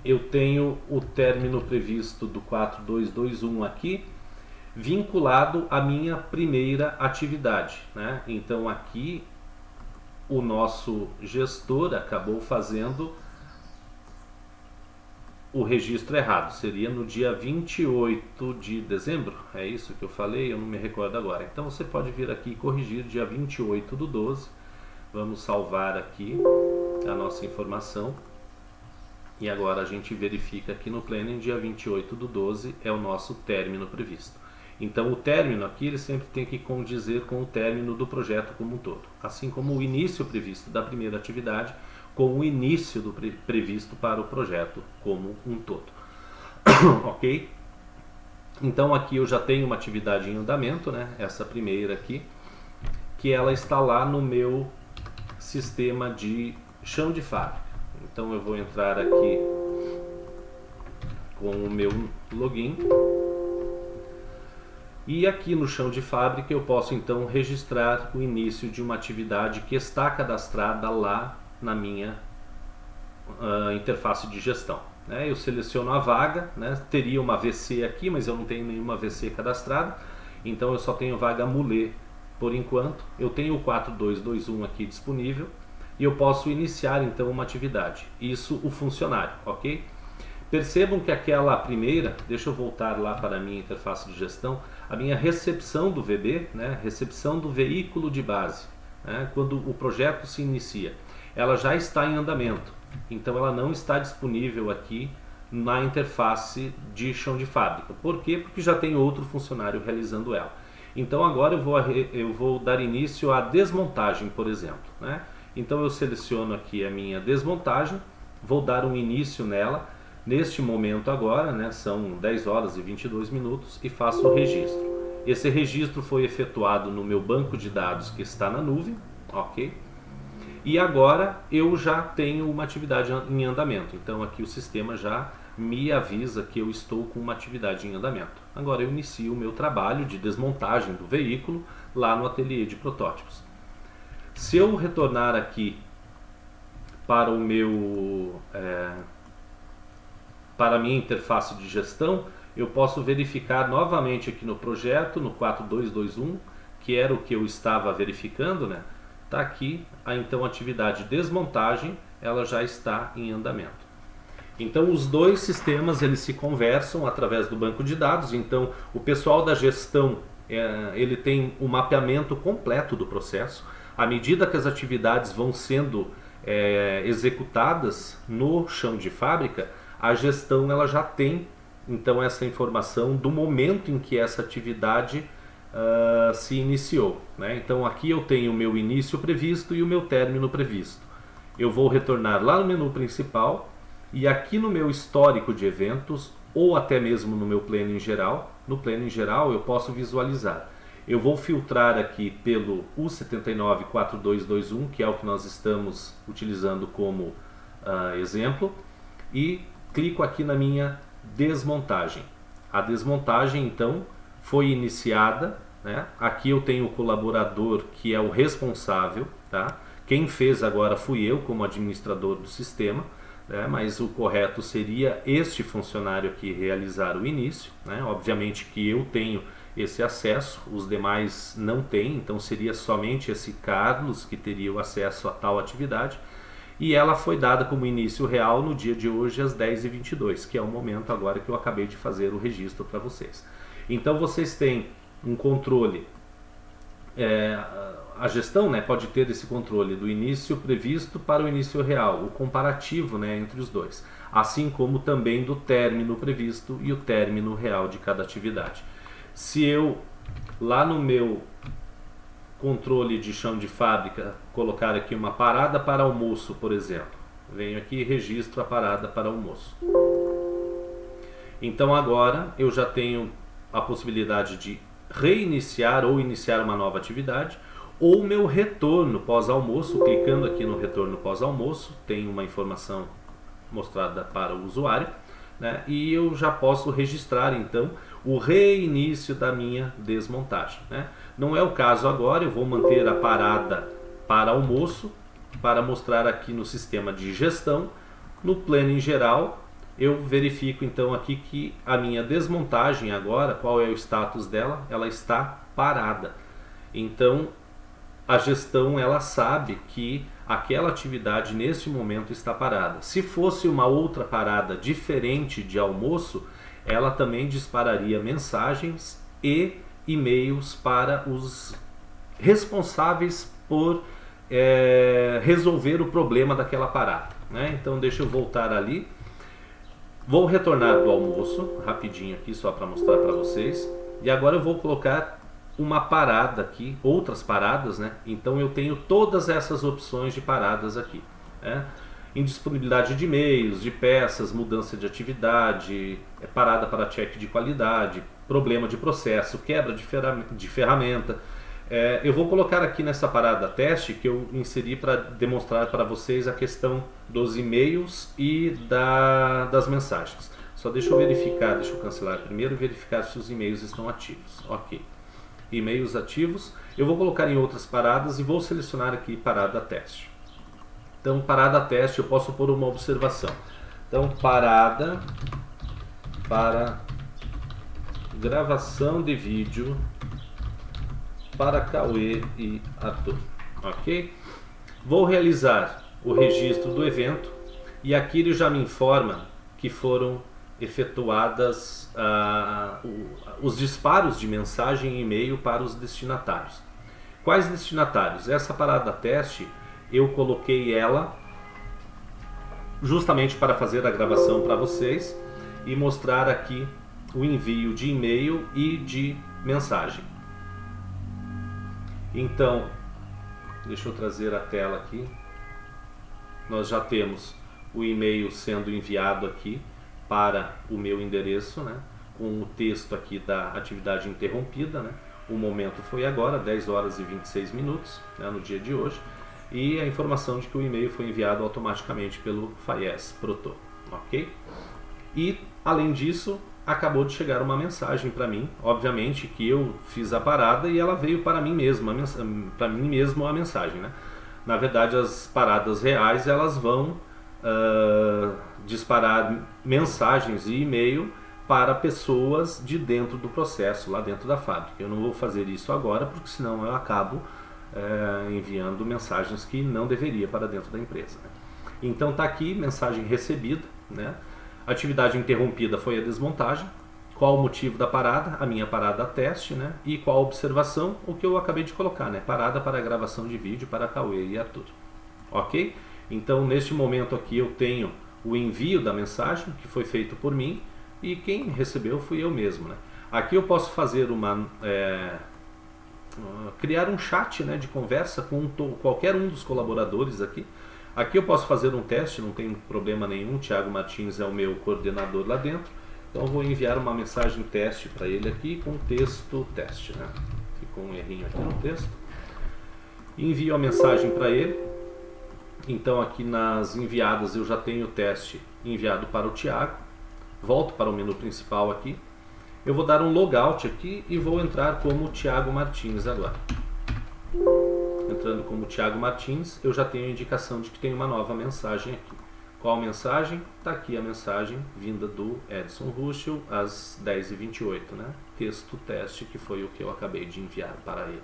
eu tenho o término previsto do 4221 aqui, vinculado à minha primeira atividade, né? Então aqui o nosso gestor acabou fazendo o registro errado, seria no dia 28 de dezembro, é isso que eu falei, eu não me recordo agora. Então você pode vir aqui e corrigir dia 28/12, vamos salvar aqui a nossa informação. E agora a gente verifica aqui no planning, dia 28/12 é o nosso término previsto. Então o término aqui ele sempre tem que condizer com o término do projeto como um todo. Assim como o início previsto da primeira atividade com o início do previsto para o projeto como um todo. Ok? Então aqui eu já tenho uma atividade em andamento, né? Essa primeira aqui, que ela está lá no meu sistema de chão de fábrica. Então eu vou entrar aqui com o meu login e aqui no chão de fábrica eu posso então registrar o início de uma atividade que está cadastrada lá na minha interface de gestão, né? Eu seleciono a vaga, né? Teria uma VC aqui, mas eu não tenho nenhuma VC cadastrada, então eu só tenho vaga Mulê por enquanto. Eu tenho o 4221 aqui disponível e eu posso iniciar então uma atividade, isso o funcionário, ok? Percebam que aquela primeira, deixa eu voltar lá para a minha interface de gestão, a minha recepção do VB, né, recepção do veículo de base, né, quando o projeto se inicia, ela já está em andamento, então ela não está disponível aqui na interface de chão de fábrica. Por quê? Porque já tem outro funcionário realizando ela. Então agora eu vou dar início à desmontagem, por exemplo, né? Então eu seleciono aqui a minha desmontagem, vou dar um início nela, neste momento agora, né, são 10 horas e 22 minutos e faço o registro. Esse registro foi efetuado no meu banco de dados que está na nuvem, ok? E agora eu já tenho uma atividade em andamento. Então aqui o sistema já me avisa que eu estou com uma atividade em andamento. Agora eu inicio o meu trabalho de desmontagem do veículo lá no ateliê de protótipos. Se eu retornar aqui para o meu para a minha interface de gestão, eu posso verificar novamente aqui no projeto, no 4221, que era o que eu estava verificando, né? Está aqui, então a atividade desmontagem, ela já está em andamento. Então os dois sistemas eles se conversam através do banco de dados. Então o pessoal da gestão ele tem um mapeamento completo do processo. À medida que as atividades vão sendo executadas no chão de fábrica, a gestão ela já tem então essa informação do momento em que essa atividade se iniciou, né? Então aqui eu tenho o meu início previsto e o meu término previsto. Eu vou retornar lá no menu principal e aqui no meu histórico de eventos ou até mesmo no meu plano em geral. No plano em geral eu posso visualizar. Eu vou filtrar aqui pelo U794221, que é o que nós estamos utilizando como exemplo, e clico aqui na minha desmontagem. A desmontagem então foi iniciada, né? Aqui eu tenho o colaborador que é o responsável, tá? Quem fez agora fui eu como administrador do sistema, né? Mas o correto seria este funcionário aqui realizar o início, né? Obviamente que eu tenho esse acesso, os demais não têm, então seria somente esse Carlos que teria o acesso a tal atividade. E ela foi dada como início real no dia de hoje às 10h22, que é o momento agora que eu acabei de fazer o registro para vocês. Então vocês têm um controle, a gestão, né, pode ter esse controle do início previsto para o início real, o comparativo, né, entre os dois, assim como também do término previsto e o término real de cada atividade. Se eu lá no meu controle de chão de fábrica colocar aqui uma parada para almoço, por exemplo, venho aqui e registro a parada para almoço. Então agora eu já tenho a possibilidade de reiniciar ou iniciar uma nova atividade, ou meu retorno pós-almoço. Clicando aqui no retorno pós-almoço, tem uma informação mostrada para o usuário, né? E eu já posso registrar então o reinício da minha desmontagem, né? Não é o caso agora, eu vou manter a parada para almoço para mostrar aqui no sistema de gestão. No plano em geral eu verifico então aqui que a minha desmontagem agora, qual é o status dela? Ela está parada. Então a gestão ela sabe que aquela atividade neste momento está parada. Se fosse uma outra parada diferente de almoço, ela também dispararia mensagens e e-mails para os responsáveis por resolver o problema daquela parada, né? Então deixa eu voltar ali. Vou retornar do almoço rapidinho aqui só para mostrar para vocês. E agora eu vou colocar uma parada aqui, outras paradas, né? Então eu tenho todas essas opções de paradas aqui, né? Indisponibilidade de e-mails, de peças, mudança de atividade, parada para check de qualidade, problema de processo, quebra de ferramenta. Eu vou colocar aqui nessa parada teste que eu inseri para demonstrar para vocês a questão dos e-mails e das mensagens. Só deixa eu verificar, deixa eu cancelar primeiro e verificar se os e-mails estão ativos. Ok. E-mails ativos. Eu vou colocar em outras paradas e vou selecionar aqui parada teste. Então, parada teste, eu posso pôr uma observação. Então, parada para gravação de vídeo para Cauê e Arthur. Ok? Vou realizar o registro do evento e aqui ele já me informa que foram efetuadas os disparos de mensagem e e-mail para os destinatários. Quais destinatários? Essa parada teste eu coloquei ela justamente para fazer a gravação para vocês e mostrar aqui o envio de e-mail e de mensagem. Então, deixa eu trazer a tela aqui. Nós já temos o e-mail sendo enviado aqui para o meu endereço, né, com o texto aqui da atividade interrompida, né. O momento foi agora, 10 horas e 26 minutos, né, no dia de hoje. e a informação de que o e-mail foi enviado automaticamente pelo FAIES Proto, ok? E, além disso, acabou de chegar uma mensagem para mim, obviamente que eu fiz a parada e ela veio para mim mesmo, a mensagem, né? Na verdade, as paradas reais, elas vão disparar mensagens e e-mail para pessoas de dentro do processo, lá dentro da fábrica. Eu não vou fazer isso agora, porque senão eu acabo enviando mensagens que não deveria para dentro da empresa, né? Então está aqui, mensagem recebida, né? Atividade interrompida foi a desmontagem. Qual o motivo da parada? A minha parada teste, né? E qual a observação? O que eu acabei de colocar, né? Parada para gravação de vídeo para Cauê e Arthur. Ok? Então, neste momento aqui eu tenho o envio da mensagem, que foi feito por mim, e quem recebeu fui eu mesmo, né? Aqui eu posso fazer criar um chat, né, de conversa com qualquer um dos colaboradores aqui. Aqui eu posso fazer um teste, não tem problema nenhum. Thiago Martins é o meu coordenador lá dentro. Então eu vou enviar uma mensagem teste para ele aqui com texto teste, né? Ficou um errinho aqui no texto. Envio a mensagem para ele. Então aqui nas enviadas eu já tenho o teste enviado para o Thiago. Volto para o menu principal aqui. Eu vou dar um logout aqui e vou entrar como Thiago Martins agora. Entrando como Thiago Martins, eu já tenho a indicação de que tem uma nova mensagem aqui. Qual mensagem? Está aqui a mensagem vinda do Edson Ruschel às 10h28, né? Texto teste, que foi o que eu acabei de enviar para ele.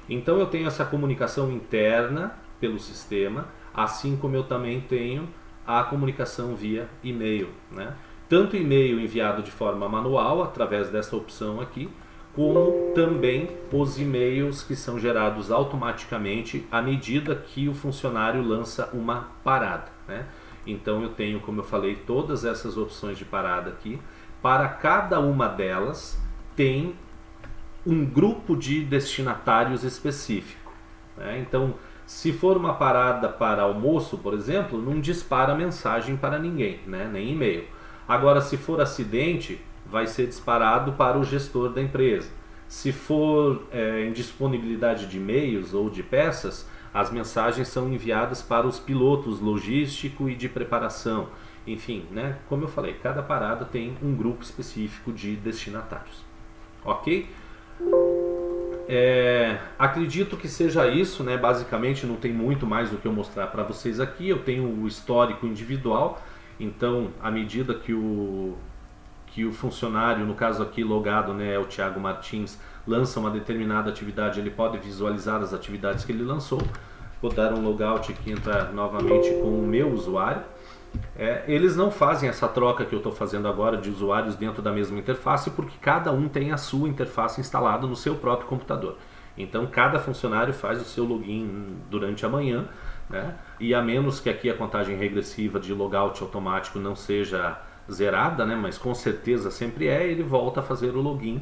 Então eu tenho essa comunicação interna pelo sistema, assim como eu também tenho a comunicação via e-mail, né? Tanto e-mail enviado de forma manual, através dessa opção aqui, como também os e-mails que são gerados automaticamente à medida que o funcionário lança uma parada, né? Então eu tenho, como eu falei, todas essas opções de parada aqui. Para cada uma delas tem um grupo de destinatários específico, né? Então, se for uma parada para almoço, por exemplo, não dispara mensagem para ninguém, né? Nem e-mail. Agora, se for acidente, vai ser disparado para o gestor da empresa. Se for em disponibilidade de e-mails ou de peças, as mensagens são enviadas para os pilotos logístico e de preparação. Enfim, né? Como eu falei, cada parada tem um grupo específico de destinatários. Ok? Acredito que seja isso, né? Basicamente não tem muito mais do que eu mostrar para vocês aqui. Eu tenho o histórico individual. Então, à medida que o funcionário, no caso aqui logado, né, é o Thiago Martins, lança uma determinada atividade, ele pode visualizar as atividades que ele lançou. Vou dar um logout aqui, entrar novamente com o meu usuário. Eles não fazem essa troca que eu estou fazendo agora de usuários dentro da mesma interface, porque cada um tem a sua interface instalada no seu próprio computador. Então, cada funcionário faz o seu login durante a manhã, né? E a menos que aqui a contagem regressiva de logout automático não seja zerada, né? Mas com certeza sempre ele volta a fazer o login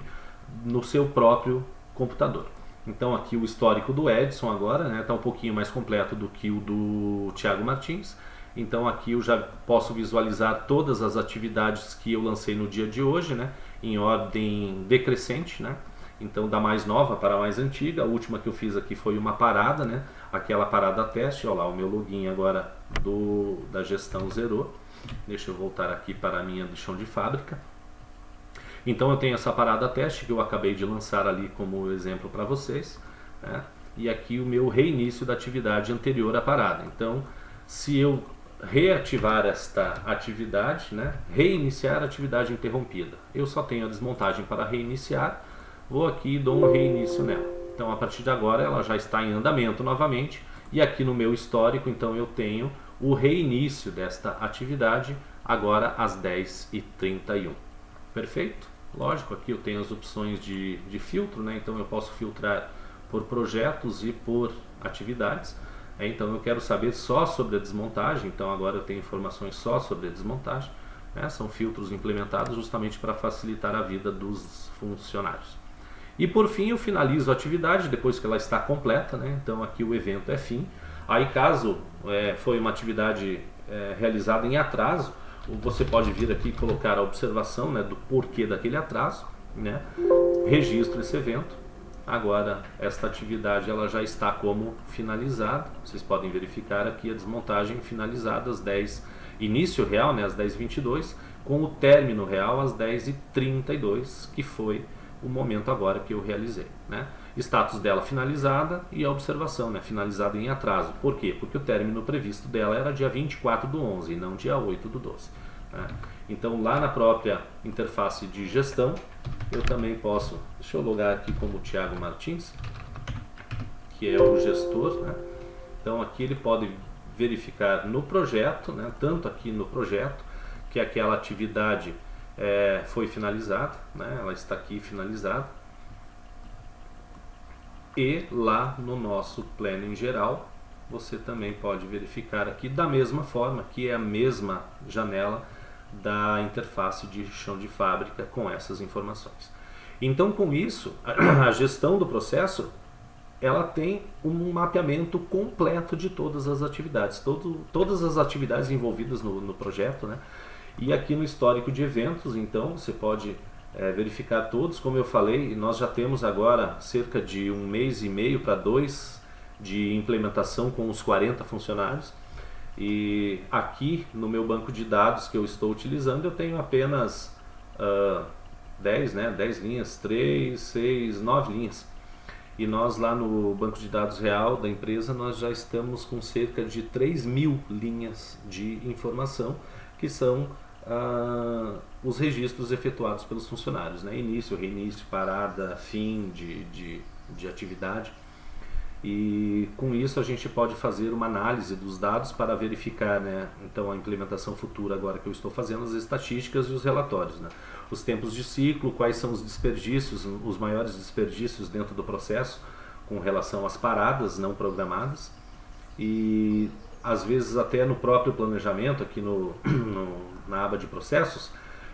no seu próprio computador. Então aqui o histórico do Edson agora, né? Está um pouquinho mais completo do que o do Thiago Martins. Então aqui eu já posso visualizar todas as atividades que eu lancei no dia de hoje, né? Em ordem decrescente, né? Então da mais nova para a mais antiga. A última que eu fiz aqui foi uma parada, né? Aquela parada teste. Olha lá, o meu login agora da gestão zerou. Deixa eu voltar aqui para a minha do chão de fábrica. Então eu tenho essa parada teste que eu acabei de lançar ali como exemplo para vocês, né? E aqui o meu reinício da atividade anterior à parada. Então, se eu reativar esta atividade, né? Reiniciar a atividade interrompida, eu só tenho a desmontagem para reiniciar. Vou aqui e dou um reinício nela. Então a partir de agora ela já está em andamento novamente. E aqui no meu histórico, então eu tenho o reinício desta atividade agora às 10h31. Perfeito? Lógico, aqui eu tenho as opções de filtro, né? Então eu posso filtrar por projetos e por atividades. Então eu quero saber só sobre a desmontagem, então agora eu tenho informações só sobre a desmontagem, né? São filtros implementados justamente para facilitar a vida dos funcionários. E por fim eu finalizo a atividade depois que ela está completa, né? Então aqui o evento é fim. Aí caso foi uma atividade realizada em atraso, você pode vir aqui e colocar a observação, né, do porquê daquele atraso, né? Registro esse evento. agora esta atividade ela já está como finalizada. Vocês podem verificar aqui a desmontagem finalizada às 10, início real, né, às 10h22, com o término real às 10h32, que foi o momento agora que eu realizei, né? Status dela finalizada e a observação, né, finalizada em atraso. Por quê? Porque o término previsto dela era dia 24/11 e não dia 8/12. Né? Então lá na própria interface de gestão eu também posso, deixa eu logar aqui como Thiago Martins, que é o gestor, né? Então aqui ele pode verificar no projeto, né, tanto aqui no projeto, que aquela atividade foi finalizada, né, ela está aqui finalizada, e lá no nosso plano em geral você também pode verificar aqui da mesma forma, que é a mesma janela da interface de chão de fábrica com essas informações. Então com isso a gestão do processo ela tem um mapeamento completo de todas as atividades, todas as atividades envolvidas no projeto, né? E aqui no histórico de eventos, então, você pode verificar todos. Como eu falei, nós já temos agora cerca de 1 mês e meio para 2 de implementação com os 40 funcionários. E aqui no meu banco de dados que eu estou utilizando, eu tenho apenas 10, né? 10 linhas, 3, 6, 9 linhas. E nós lá no banco de dados real da empresa, nós já estamos com cerca de 3.000 linhas de informação, que são os registros efetuados pelos funcionários, né? Início, reinício, parada, fim de atividade. E com isso a gente pode fazer uma análise dos dados para verificar, né, então a implementação futura agora que eu estou fazendo, as estatísticas e os relatórios, né? Os tempos de ciclo, quais são os desperdícios, os maiores desperdícios dentro do processo com relação às paradas não programadas, e às vezes até no próprio planejamento, aqui na aba de processos,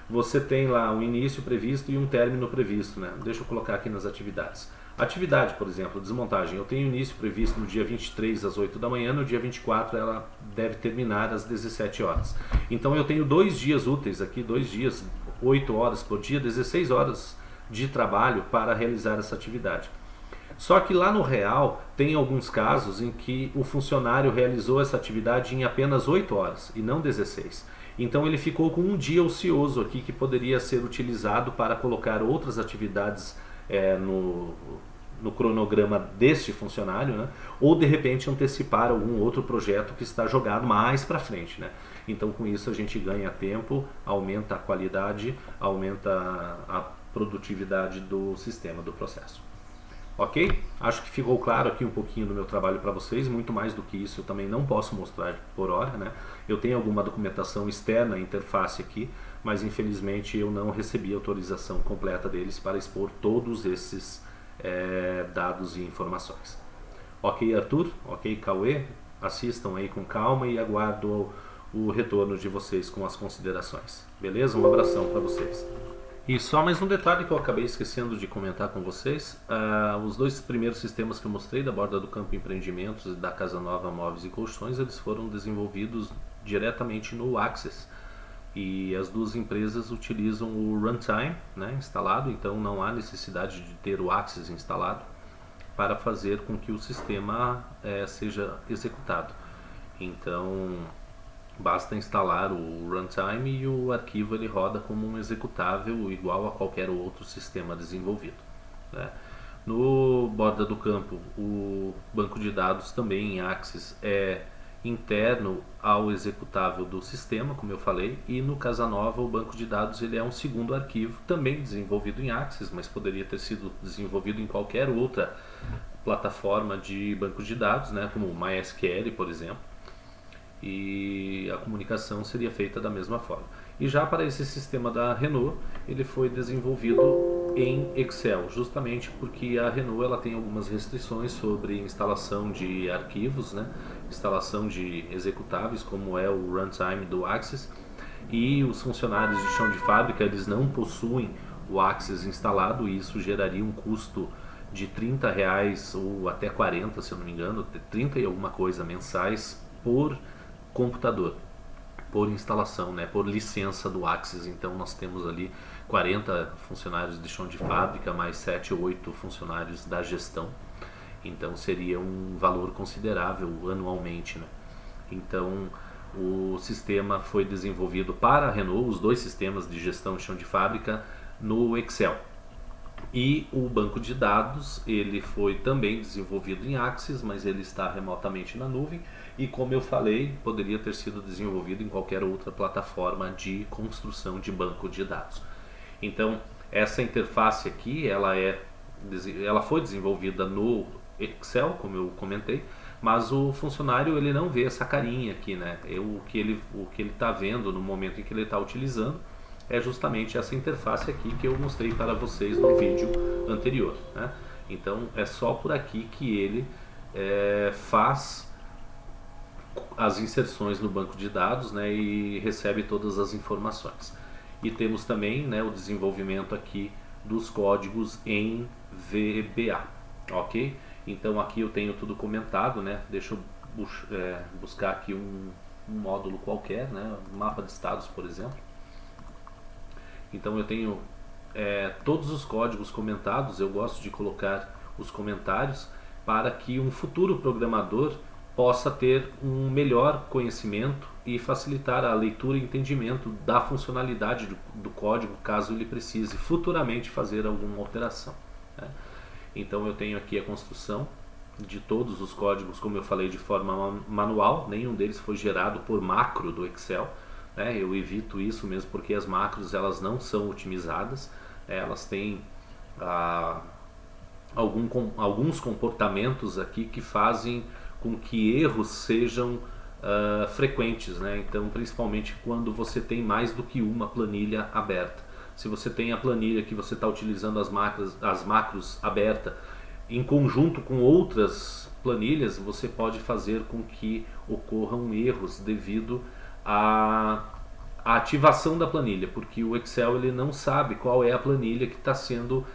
você tem lá um início previsto e um término previsto, né? Deixa eu colocar aqui nas atividades. Atividade, por exemplo, desmontagem, eu tenho início previsto no dia 23 às 8 da manhã, no dia 24 ela deve terminar às 17 horas. Então eu tenho 2 dias úteis aqui, 2 dias, 8 horas por dia, 16 horas de trabalho para realizar essa atividade. Só que lá no real tem alguns casos em que o funcionário realizou essa atividade em apenas 8 horas e não 16. Então ele ficou com um dia ocioso aqui que poderia ser utilizado para colocar outras atividades no cronograma deste funcionário, né? Ou de repente antecipar algum outro projeto que está jogado mais para frente, né? Então com isso a gente ganha tempo, aumenta a qualidade, aumenta a produtividade do sistema, do processo. Ok? Acho que ficou claro aqui um pouquinho do meu trabalho para vocês. Muito mais do que isso eu também não posso mostrar por hora, né? Eu tenho alguma documentação externa, interface aqui, mas infelizmente eu não recebi autorização completa deles para expor todos esses dados e informações. Ok, Arthur? Ok, Cauê? Assistam aí com calma e aguardo o retorno de vocês com as considerações. Beleza? Um abração para vocês. E só mais um detalhe que eu acabei esquecendo de comentar com vocês. Os 2 primeiros sistemas que eu mostrei, da Borda do Campo Empreendimentos e da Casa Nova Móveis e Colchões, eles foram desenvolvidos diretamente no Axis. E as 2 empresas utilizam o Runtime, né, instalado, então não há necessidade de ter o Axis instalado para fazer com que o sistema seja executado. Então basta instalar o Runtime e o arquivo ele roda como um executável igual a qualquer outro sistema desenvolvido, né? No Borda do Campo, o banco de dados também em Axis é interno ao executável do sistema, como eu falei, e no Casa Nova o banco de dados ele é um segundo arquivo, também desenvolvido em Axis, mas poderia ter sido desenvolvido em qualquer outra plataforma de banco de dados, né, como o MySQL, por exemplo, e a comunicação seria feita da mesma forma. E já para esse sistema da Renault, ele foi desenvolvido em Excel, justamente porque a Renault ela tem algumas restrições sobre instalação de arquivos, né? Instalação de executáveis, como é o Runtime do Axis, e os funcionários de chão de fábrica eles não possuem o Axis instalado, e isso geraria um custo de R$30 ou até 40, se eu não me engano, 30 e alguma coisa mensais por computador. por instalação, né, por licença do Axis. Então nós temos ali 40 funcionários de chão de fábrica, mais 7 ou 8 funcionários da gestão. Então seria um valor considerável anualmente, né? Então o sistema foi desenvolvido para a Renault, os dois sistemas de gestão de chão de fábrica no Excel. E o banco de dados, ele foi também desenvolvido em Axis, mas ele está remotamente na nuvem. E como eu falei, poderia ter sido desenvolvido em qualquer outra plataforma de construção de banco de dados. Então, essa interface aqui, ela foi desenvolvida no Excel, como eu comentei, mas o funcionário ele não vê essa carinha aqui, né? O que ele está vendo no momento em que ele está utilizando é justamente essa interface aqui que eu mostrei para vocês no vídeo anterior, né? Então é só por aqui que ele faz as inserções no banco de dados, né, e recebe todas as informações. E temos também, né, o desenvolvimento aqui dos códigos em VBA, ok? Então aqui eu tenho tudo comentado, né? Deixa eu buscar aqui um módulo qualquer, né? Um mapa de estados, por exemplo. Então eu tenho todos os códigos comentados. Eu gosto de colocar os comentários para que um futuro programador possa ter um melhor conhecimento e facilitar a leitura e entendimento da funcionalidade do código, caso ele precise futuramente fazer alguma alteração, né? Então eu tenho aqui a construção de todos os códigos, como eu falei, de forma manual. Nenhum deles foi gerado por macro do Excel, né? Eu evito isso mesmo porque as macros elas não são otimizadas, elas têm alguns comportamentos aqui que fazem com que erros sejam frequentes, né? Então, principalmente quando você tem mais do que uma planilha aberta. Se você tem a planilha que você está utilizando as macros aberta em conjunto com outras planilhas, você pode fazer com que ocorram erros devido à ativação da planilha, porque o Excel ele não sabe qual é a planilha que está sendo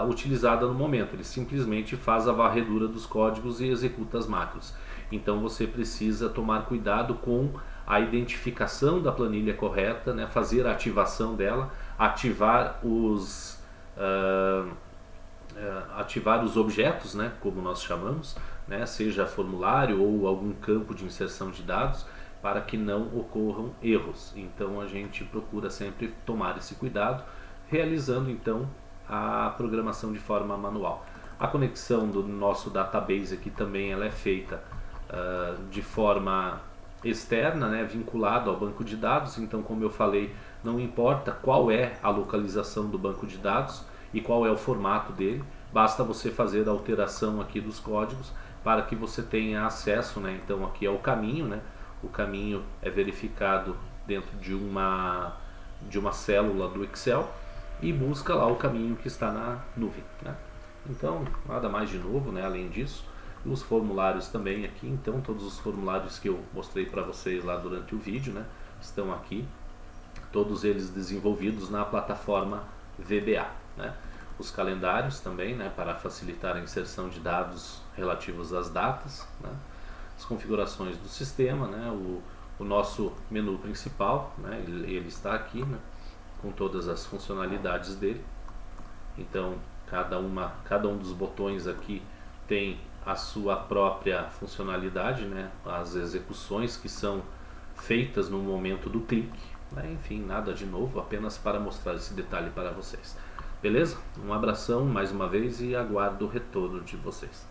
utilizada no momento. Ele simplesmente faz a varredura dos códigos e executa as macros. Então você precisa tomar cuidado com a identificação da planilha correta, né? Fazer a ativação dela, ativar os objetos, né? Como nós chamamos, né? Seja formulário ou algum campo de inserção de dados, para que não ocorram erros. Então a gente procura sempre tomar esse cuidado, realizando então a programação de forma manual. A conexão do nosso database aqui também ela é feita de forma externa, né, vinculado ao banco de dados. Então, como eu falei, não importa qual é a localização do banco de dados e qual é o formato dele, basta você fazer a alteração aqui dos códigos para que você tenha acesso, né? Então aqui é o caminho, né? O caminho é verificado dentro de uma célula do Excel e busca lá o caminho que está na nuvem, né? Então, nada mais de novo, né? Além disso, os formulários também aqui. Então, todos os formulários que eu mostrei para vocês lá durante o vídeo, né, estão aqui, todos eles desenvolvidos na plataforma VBA, né? Os calendários também, né, para facilitar a inserção de dados relativos às datas, né? As configurações do sistema, né? O nosso menu principal, né, ele está aqui, né, com todas as funcionalidades dele. Então cada um dos botões aqui tem a sua própria funcionalidade, né, as execuções que são feitas no momento do clique, né? Enfim, nada de novo, apenas para mostrar esse detalhe para vocês. Beleza? Um abração mais uma vez e aguardo o retorno de vocês.